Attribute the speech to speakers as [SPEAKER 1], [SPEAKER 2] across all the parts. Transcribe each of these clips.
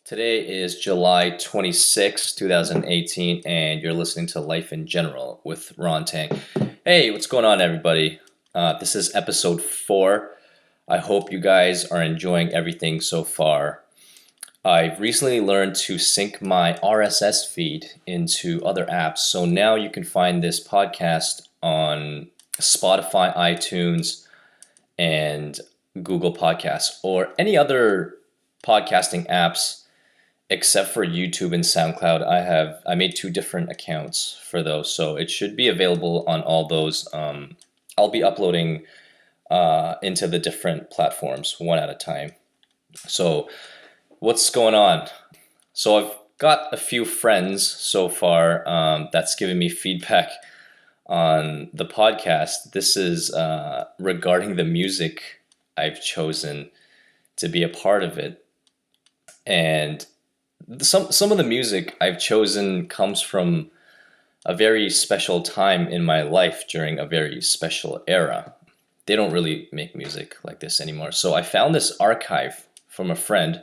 [SPEAKER 1] Today is July 26, 2018, and you're listening to Life in General with Ron Tang. Hey, what's going on, everybody? This is episode 4. I hope you guys are enjoying everything so far. I've recently learned to sync my RSS feed into other apps, so now you can find this podcast on Spotify, iTunes, and Google Podcasts, or any other podcasting apps except for YouTube and SoundCloud. I made 2 different accounts for those, so it should be available on all those. I'll be uploading into the different platforms one at a time. So what's going on? So I've got a few friends so far that's given me feedback on the podcast. This is regarding the music I've chosen to be a part of it. And some of the music I've chosen comes from a very special time in my life during a very special era. They don't really make music like this anymore. So I found this archive from a friend,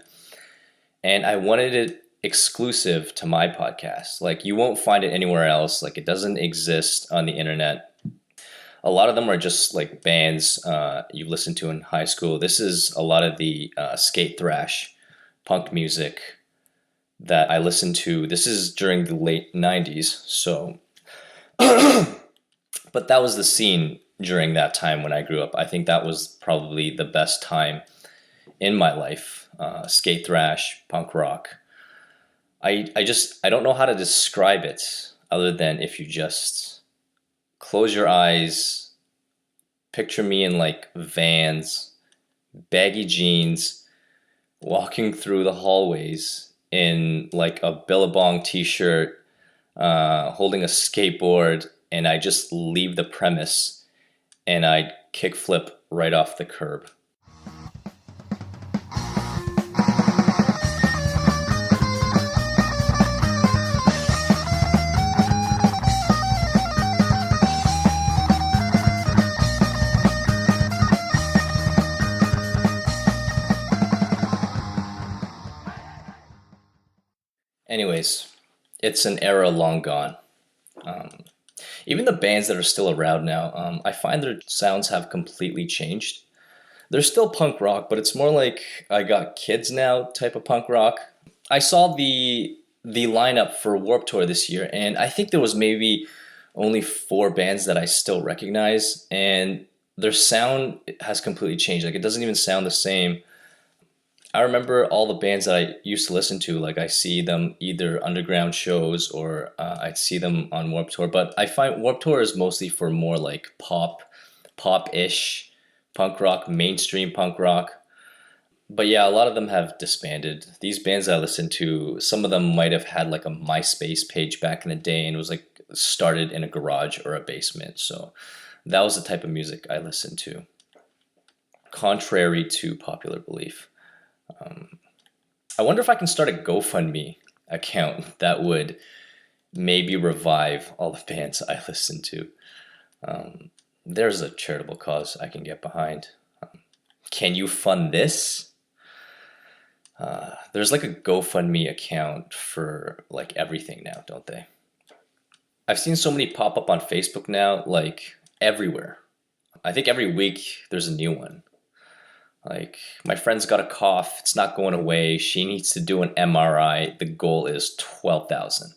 [SPEAKER 1] and I wanted it exclusive to my podcast. Like, you won't find it anywhere else. Like, it doesn't exist on the internet. A lot of them are just like bands you listened to in high school. This is a lot of the skate thrash punk music that I listened to. This is during the late 90s, so but that was the scene during that time when I grew up. I think that was probably the best time in my life. Skate thrash, punk rock. I don't know how to describe it other than if you just close your eyes, picture me in like Vans, baggy jeans, walking through the hallways in like a Billabong t-shirt, holding a skateboard, and I just leave the premise and I kickflip right off the curb. Anyways, it's an era long gone. Even the bands that are still around now, I find their sounds have completely changed. They're still punk rock, but it's more like I got kids now type of punk rock. I saw the lineup for Warped Tour this year, and I think there was maybe only 4 bands that I still recognize, and their sound has completely changed. Like, it doesn't even sound the same. I remember all the bands that I used to listen to. Like, I see them either underground shows or I see them on Warped Tour. But I find Warped Tour is mostly for more like pop-ish punk rock, mainstream punk rock. But yeah, a lot of them have disbanded. These bands I listened to, some of them might have had like a MySpace page back in the day and was like started in a garage or a basement. So that was the type of music I listened to, contrary to popular belief. I wonder if I can start a GoFundMe account that would maybe revive all the bands I listen to. There's a charitable cause I can get behind. Can you fund this? There's like a GoFundMe account for like everything now, don't they? I've seen so many pop up on Facebook now, like everywhere. I think every week there's a new one. Like, my friend's got a cough, it's not going away, she needs to do an MRI, the goal is $12,000.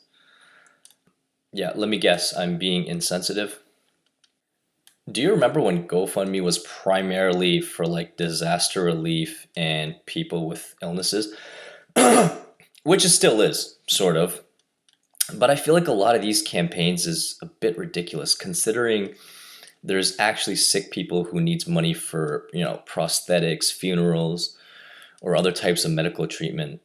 [SPEAKER 1] Yeah, let me guess, I'm being insensitive. Do you remember when GoFundMe was primarily for like disaster relief and people with illnesses? Which it still is, sort of. But I feel like a lot of these campaigns is a bit ridiculous, considering there's actually sick people who needs money for, prosthetics, funerals, or other types of medical treatment.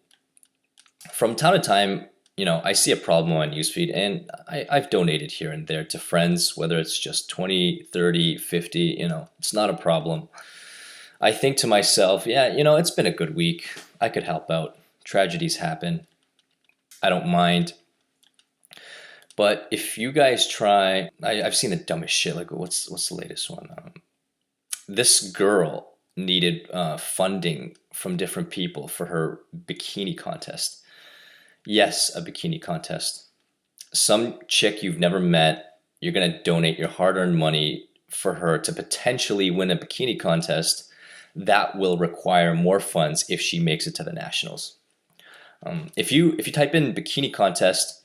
[SPEAKER 1] From time to time, I see a problem on newsfeed, and I've donated here and there to friends, whether it's just 20, 30, 50, it's not a problem. I think to myself, yeah, it's been a good week. I could help out. Tragedies happen. I don't mind. But if you guys try, I've seen the dumbest shit. Like, what's the latest one? This girl needed funding from different people for her bikini contest. Yes, a bikini contest. Some chick you've never met, you're going to donate your hard-earned money for her to potentially win a bikini contest that will require more funds if she makes it to the nationals. If you type in bikini contest,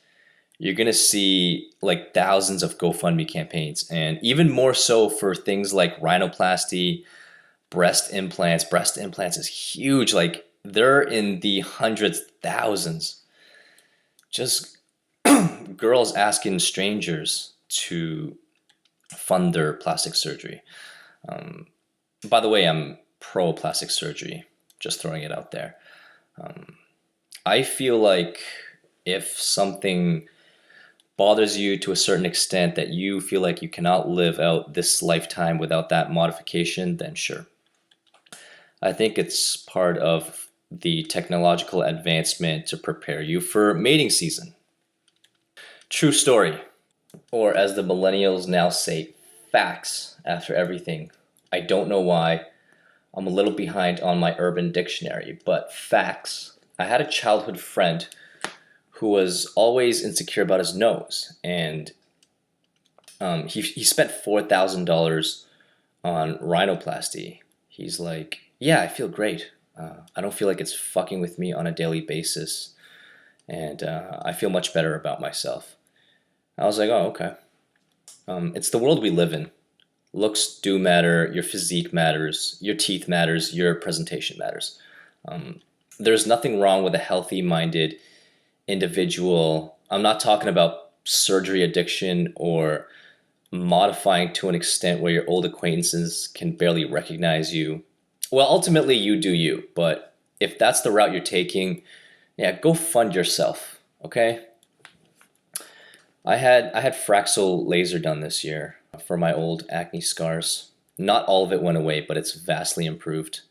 [SPEAKER 1] you're gonna see like thousands of GoFundMe campaigns, and even more so for things like rhinoplasty, breast implants. Breast implants is huge. Like they're in the hundreds, thousands. Just girls asking strangers to fund their plastic surgery. By the way, I'm pro plastic surgery. Just throwing it out there. I feel like if something bothers you to a certain extent that you feel like you cannot live out this lifetime without that modification, then sure. I think it's part of the technological advancement to prepare you for mating season. True story. Or as the millennials now say, facts after everything. I don't know why. I'm a little behind on my Urban Dictionary, but facts. I had a childhood friend who was always insecure about his nose, and he spent $4,000 on rhinoplasty. He's like, yeah, I feel great. I don't feel like it's fucking with me on a daily basis, and I feel much better about myself. I was like, oh, okay. It's the world we live in. Looks do matter, your physique matters, your teeth matters, your presentation matters. There's nothing wrong with a healthy-minded individual. I'm not talking about surgery addiction or modifying to an extent where your old acquaintances can barely recognize you. Well, ultimately you do you, but if that's the route you're taking, yeah, go fund yourself, okay? I had Fraxel laser done this year for my old acne scars. Not all of it went away, but it's vastly improved.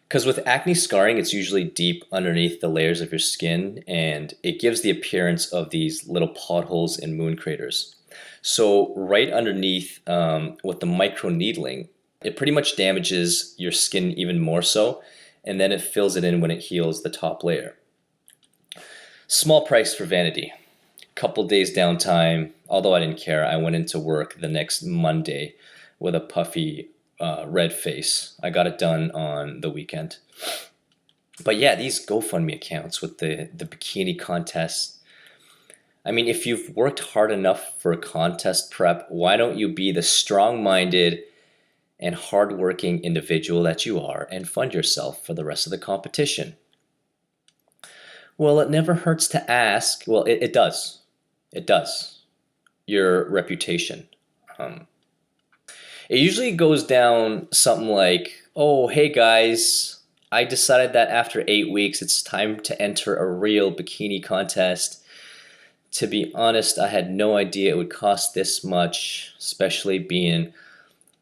[SPEAKER 1] Because with acne scarring, it's usually deep underneath the layers of your skin, and it gives the appearance of these little potholes and moon craters. So right underneath with the micro needling, it pretty much damages your skin even more so, and then it fills it in when it heals the top layer. Small price for vanity. Couple days downtime, although I didn't care. I went into work the next Monday with a puffy red face. I got it done on the weekend. But yeah, these GoFundMe accounts with the bikini contests. I mean, if you've worked hard enough for a contest prep, why don't you be the strong-minded and hardworking individual that you are and fund yourself for the rest of the competition? Well, it never hurts to ask. Well, it does. It does. Your reputation. It usually goes down something like, oh, hey guys, I decided that after 8 weeks, it's time to enter a real bikini contest. To be honest, I had no idea it would cost this much, especially being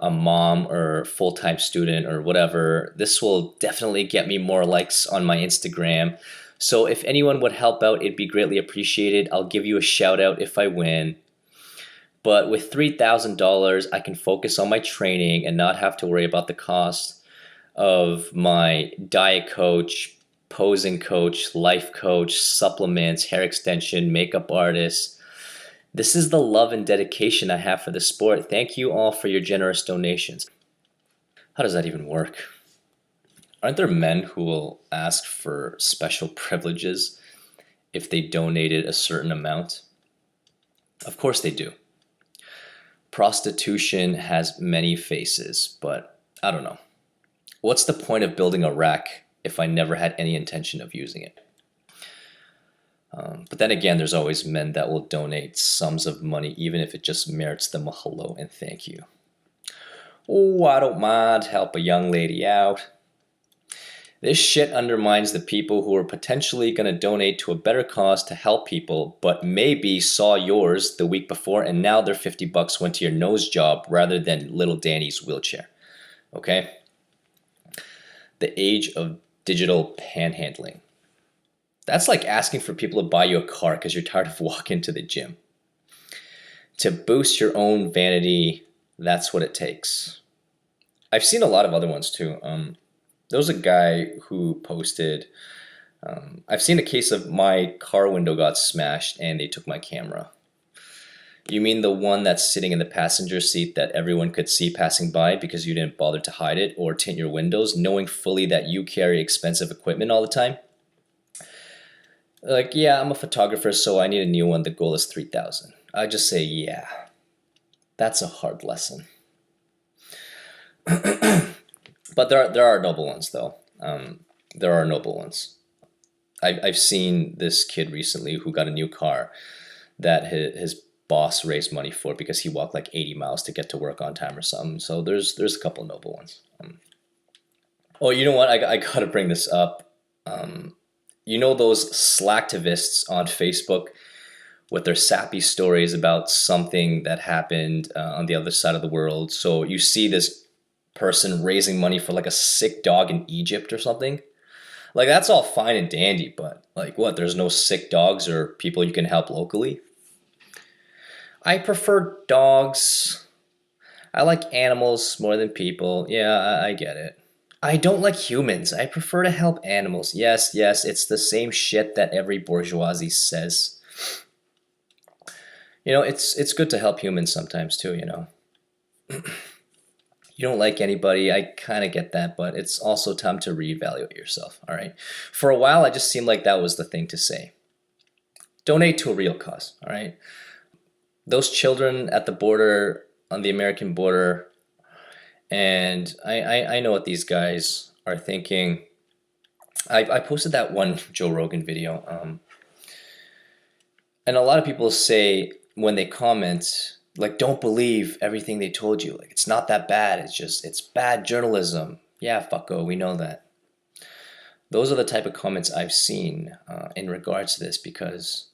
[SPEAKER 1] a mom or full-time student or whatever. This will definitely get me more likes on my Instagram. So if anyone would help out, it'd be greatly appreciated. I'll give you a shout out if I win. But with $3,000, I can focus on my training and not have to worry about the cost of my diet coach, posing coach, life coach, supplements, hair extension, makeup artist. This is the love and dedication I have for the sport. Thank you all for your generous donations. How does that even work? Aren't there men who will ask for special privileges if they donated a certain amount? Of course they do. Prostitution has many faces, but I don't know. What's the point of building a rack if I never had any intention of using it? But then again, there's always men that will donate sums of money, even if it just merits them a hello and thank you. Oh, I don't mind, help a young lady out. This shit undermines the people who are potentially going to donate to a better cause to help people, but maybe saw yours the week before and now their $50 went to your nose job rather than little Danny's wheelchair. Okay? The age of digital panhandling. That's like asking for people to buy you a car because you're tired of walking to the gym. To boost your own vanity, that's what it takes. I've seen a lot of other ones too. There was a guy who posted. I've seen a case of my car window got smashed and they took my camera. You mean the one that's sitting in the passenger seat that everyone could see passing by because you didn't bother to hide it or tint your windows, knowing fully that you carry expensive equipment all the time? Like, yeah, I'm a photographer, so I need a new one. The goal is 3,000. I just say, yeah, that's a hard lesson. But there are noble ones though. There are noble ones. I've seen this kid recently who got a new car that his boss raised money for because he walked like 80 miles to get to work on time or something. So there's a couple noble ones. Oh, you know what? I gotta bring this up. You know those Slacktivists on Facebook with their sappy stories about something that happened on the other side of the world. So you see this person raising money for like a sick dog in Egypt or something. Like that's all fine and dandy, but like what? There's no sick dogs or people you can help locally? I prefer dogs. I like animals more than people. Yeah, I get it. I don't like humans. I prefer to help animals. Yes, yes, it's the same shit that every bourgeoisie says. It's good to help humans sometimes too, you know. You don't like anybody, I kind of get that, but it's also time to reevaluate yourself, all right? For a while, I just seemed like that was the thing to say. Donate to a real cause, all right? Those children at the border, on the American border, and I know what these guys are thinking. I posted that one Joe Rogan video, and a lot of people say when they comment, like, don't believe everything they told you. Like, it's not that bad. It's bad journalism. Yeah, fucko, we know that. Those are the type of comments I've seen in regards to this because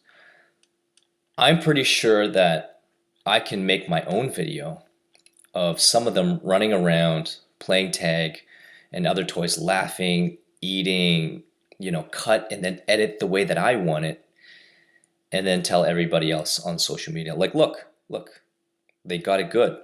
[SPEAKER 1] I'm pretty sure that I can make my own video of some of them running around, playing tag and other toys, laughing, eating, cut and then edit the way that I want it, and then tell everybody else on social media, like, look, they got it good.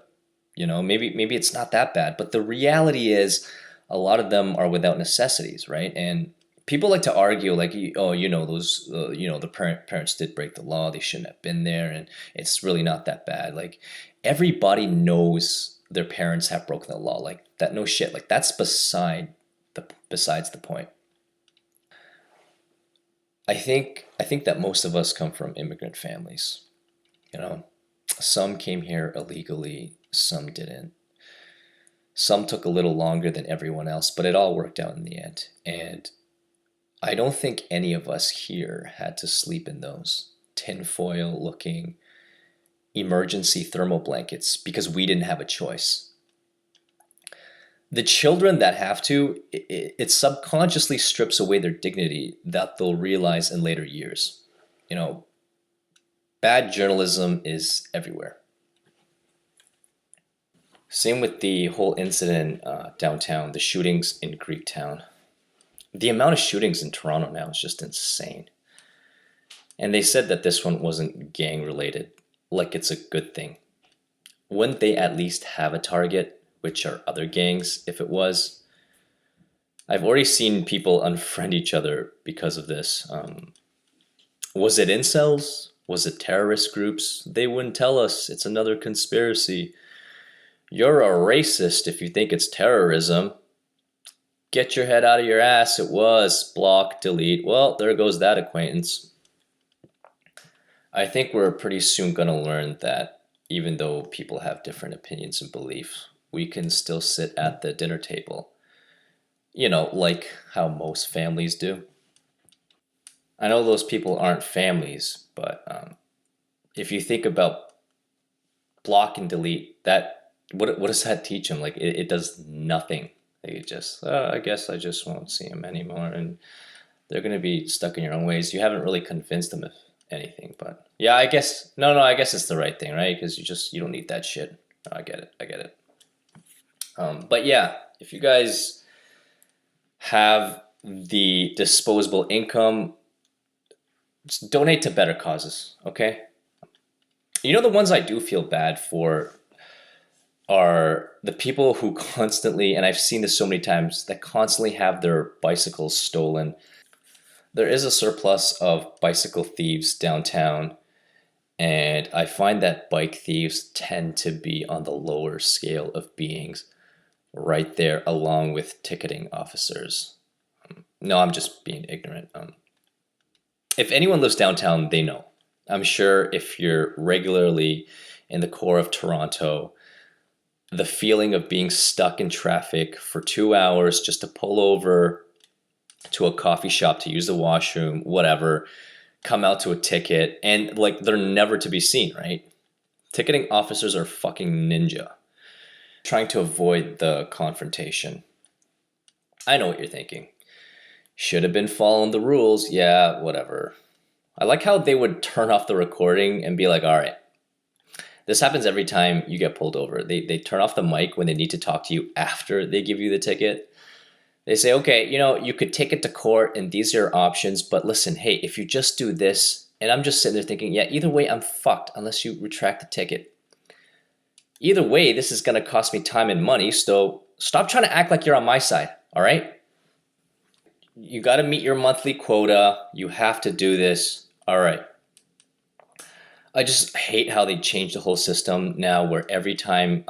[SPEAKER 1] Maybe it's not that bad, but the reality is a lot of them are without necessities, right? And people like to argue like, oh, those, the parents did break the law. They shouldn't have been there. And it's really not that bad. Like everybody knows their parents have broken the law. Like that, no shit. Like that's besides the point. I think that most of us come from immigrant families. Some came here illegally, some didn't. Some took a little longer than everyone else, but it all worked out in the end. And I don't think any of us here had to sleep in those tinfoil looking emergency thermal blankets because we didn't have a choice. The children that have to, it subconsciously strips away their dignity that they'll realize in later years. Bad journalism is everywhere. Same with the whole incident downtown, the shootings in Greektown. The amount of shootings in Toronto now is just insane. And they said that this one wasn't gang related, like it's a good thing. Wouldn't they at least have a target, which are other gangs, if it was? I've already seen people unfriend each other because of this. Was it incels? Was it terrorist groups? They wouldn't tell us. It's another conspiracy. You're a racist if you think it's terrorism. Get your head out of your ass. It was. Block, delete. Well, there goes that acquaintance. I think we're pretty soon going to learn that even though people have different opinions and beliefs, we can still sit at the dinner table. Like how most families do. I know those people aren't families, but if you think about block and delete, that what does that teach them? Like it does nothing. They just, I guess I just won't see them anymore, and they're gonna be stuck in your own ways. You haven't really convinced them of anything, but yeah, I guess I guess it's the right thing, right? Because you don't need that shit. I get it. But yeah, if you guys have the disposable income, just donate to better causes, okay? The ones I do feel bad for, are the people who constantly, and I've seen this so many times, that constantly have their bicycles stolen. There is a surplus of bicycle thieves downtown, and I find that bike thieves tend to be on the lower scale of beings, right there along with ticketing officers. No, I'm just being ignorant. If anyone lives downtown, they know. I'm sure if you're regularly in the core of Toronto, the feeling of being stuck in traffic for 2 hours just to pull over to a coffee shop to use the washroom, whatever, come out to a ticket, and like they're never to be seen, right? Ticketing officers are fucking ninja, trying to avoid the confrontation. I know what you're thinking. Should have been following the rules. Yeah, whatever. I like how they would turn off the recording and be like, all right, this happens every time you get pulled over. They turn off the mic when they need to talk to you after they give you the ticket. They say, okay, you could take it to court and these are your options, but listen, hey, if you just do this, and I'm just sitting there thinking, yeah, either way, I'm fucked unless you retract the ticket. Either way, this is going to cost me time and money, so stop trying to act like you're on my side, all right? You got to meet your monthly quota. You have to do this. All right. I just hate how they changed the whole system now, where every time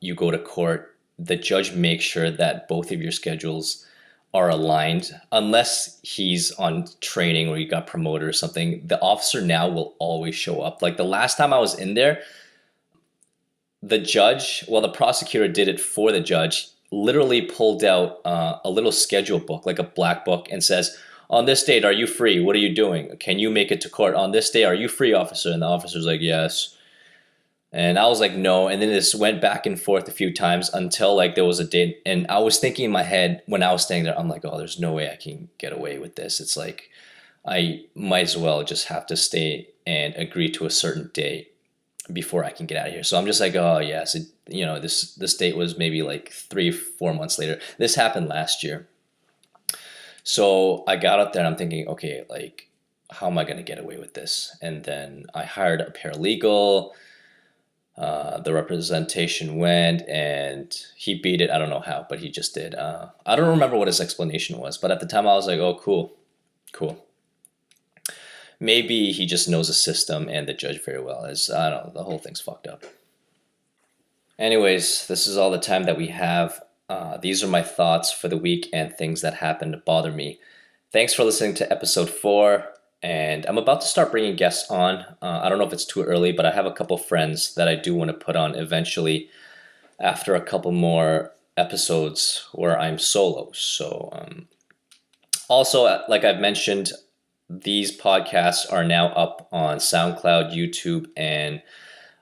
[SPEAKER 1] you go to court, the judge makes sure that both of your schedules are aligned. Unless he's on training or you got promoted or something, the officer now will always show up. Like the last time I was in there, the prosecutor did it for the judge, literally pulled out a little schedule book, like a black book, and says, on this date, are you free? What are you doing? Can you make it to court? On this day, are you free, officer? And the officer's like, yes. And I was like, no. And then this went back and forth a few times until like there was a date. And I was thinking in my head when I was standing there, I'm like, oh, there's no way I can get away with this. It's like, I might as well just have to stay and agree to a certain date before I can get out of here. So I'm just like, oh yes, this date was maybe like 3-4 months later. This happened last year. So I got up there and I'm thinking, okay, like, how am I going to get away with this? And then I hired a paralegal. The representation went and he beat it. I don't know how, but he just did. I don't remember what his explanation was, but at the time I was like, oh, cool. Maybe he just knows the system and the judge very well. I don't know, the whole thing's fucked up. Anyways, this is all the time that we have. These are my thoughts for the week and things that happened to bother me. Thanks for listening to episode 4. And I'm about to start bringing guests on. I don't know if it's too early, but I have a couple friends that I do want to put on eventually after a couple more episodes where I'm solo. So also, like I've mentioned, these podcasts are now up on SoundCloud, YouTube, and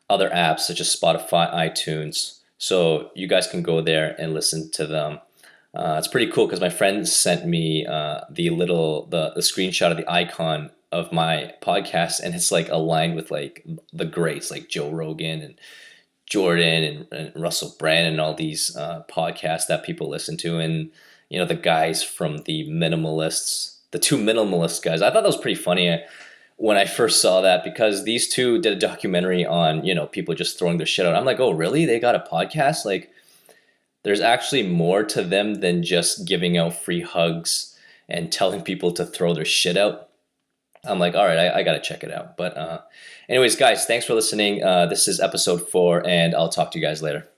[SPEAKER 1] other apps such as Spotify, iTunes. So you guys can go there and listen to them. It's pretty cool because my friend sent me the screenshot of the icon of my podcast, and it's like aligned with like the greats like Joe Rogan and Jordan and Russell Brand and all these podcasts that people listen to, and the guys from the two minimalist guys. I thought that was pretty funny when I first saw that, because these two did a documentary on people just throwing their shit out. I'm like, oh really? They got a podcast? Like, there's actually more to them than just giving out free hugs and telling people to throw their shit out. I'm like, all right, I got to check it out. But anyways, guys, thanks for listening. This is episode 4, and I'll talk to you guys later.